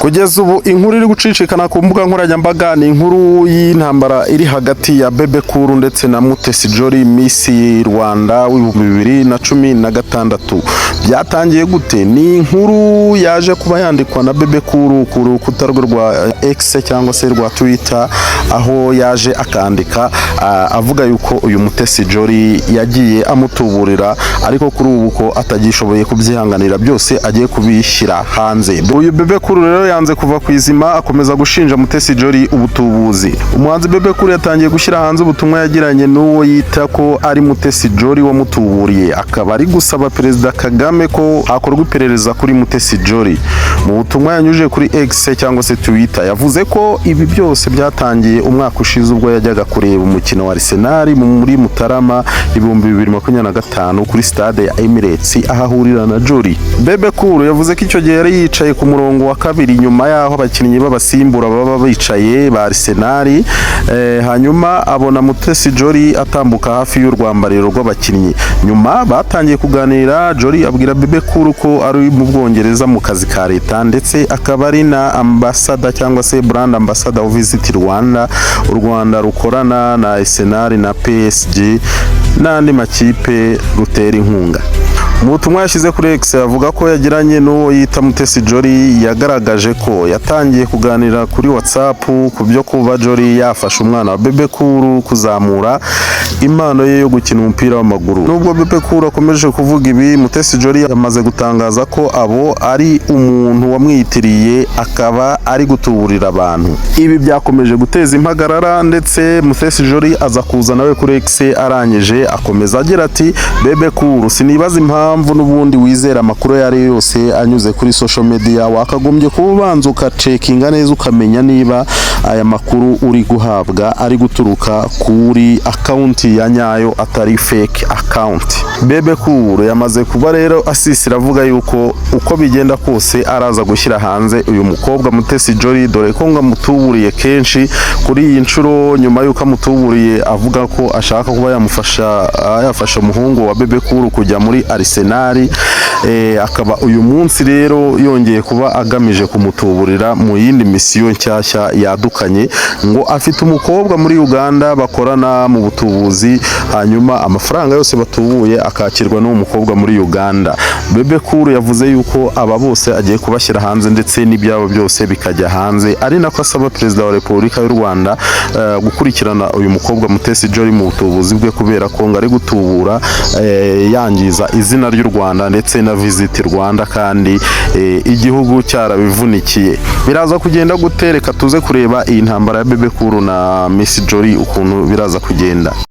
Kugeza ubu inkuru iri gucicikana ku mbuga nkoranyambaga ni inkuru y'intambara iri hagati ya Bebe Cool ndetse na Mutesi Jolly Miss Rwanda w'2016. Byatangiye gute? Ni inkuru yaje kuba yandikwa na Bebe Cool ku rukuta rwa X cyangwa se rwa Twitter, aho yaje akandika avuga yuko uyu Mutesi Jolly yagiye amutuburira, ariko kuri ubu ko atagishoboye kubyihanganira byose agiye kubishyira hanze. Uyu Bebe Cool rero yanze kuva ku izima, akomeza gushinja Mutesi Jolly ubutubuzi. Umuhanzi Bebe Cool yatangiye gushyira hanze ubutumwa yagiranye n'uwo yita ko ari Mutesi Jolly wamutuburiye, akaba ari gusaba Perezida Kagame ko hakorwa iperereza kuri Mutesi Jolly. Mu butumwa yanyujije kuri X cyangwa se Twitter, yavuze ko ibi byose byatangiye umwaka ushize ubwo yajyaga kureba umukino wa Arsenal muri Mutarama 2025 kuri stade ya Emirates, ahahurira na Jolly. Bebe Cool yavuze ko icyo gihe yari yicaye ku murongo wa kabiri nyuma yaho abakinnyi b'abasimbura baba bicaye ba Arsenal, hanyuma abona Mutesi Jolly atambuka hafi y'urwambariro rw'abakinnyi. Nyuma batangiye kuganira, Jolly abwira Bebe Cool ko ari mu Bwongereza mu kazi ka leta, ndetse akaba ari na ambassador cyangwa se brand ambassador of Visit Rwanda, u Rwanda rukorana na Arsenal na PSG n'andi makipe rutera inkunga. Mu butumwa yashyize kuri X avuga ko yagiranye n'uwo yita Mutesi Jolly, yagaragaje ko yatangiye kuganira kuri WhatsApp ku byo kuba Jolly yafasha umwana wa Bebe Cool kuzamura impano ye yo gukina umupira w'amaguru. Nubwo Bebe Cool akomeje kuvuga ibi, Mutesi Jolly yamaze gutangaza ko abo ari umuntu wamwitiriye akaba ari gutuburira abantu. Ibi byakomeje guteza impagarara, ndetse Mutesi Jolly aza kuza nawe kuri X arangije akomeza agira ati, Bebe Cool, sinibaza impamvu n'ubundi wizera amakuru yari yose anyuze kuri social media, wakagombye kuba ubanza ukacekinga neza ukamenya niba aya makuru uri guhabwa ari guturuka kuri account ya nyayo atari fake account. Bebe Cool yamaze kuba rero asisira avuga yuko uko bigenda kose araza gushyira hanze uyu mukobwa Mutesi Jolly, dore ko ngamutuburiye kenshi kuri iyi nshuro. Nyuma yuko amutuburiye avuga ko ashaka kuba yafasha umuhungu wa Bebe Cool kujya muri Arsenal, akaba uyu munsi rero yongeye kuba agamije kumutuburira mu yindi misiyo nshyashya yadukanye, ngo afite umukobwa muri Uganda bakorana mu butubuzi, hanyuma amafaranga yose batubuye akakirwa n'uwo mukobwa muri Uganda. Bebe Cool yavuze yuko aba bose agiye kubashyira hanze, ndetse n'ibyabo byose bikajya hanze, ari nako asaba Perezida wa Repubulika y'u Rwanda gukurikirana uyu mukobwa Mutesi Jolly mu butubuzi bwe, kubera ko ngo ari gutubura yangiza izina ry'u Rwanda ndetse na Visit Rwanda, kandi igihugu cyarabivunikiye. Biraza kugenda gutereka tuze kureba iyi ntambara ya Bebe Cool na Miss Jolly ukuntu biraza kugenda.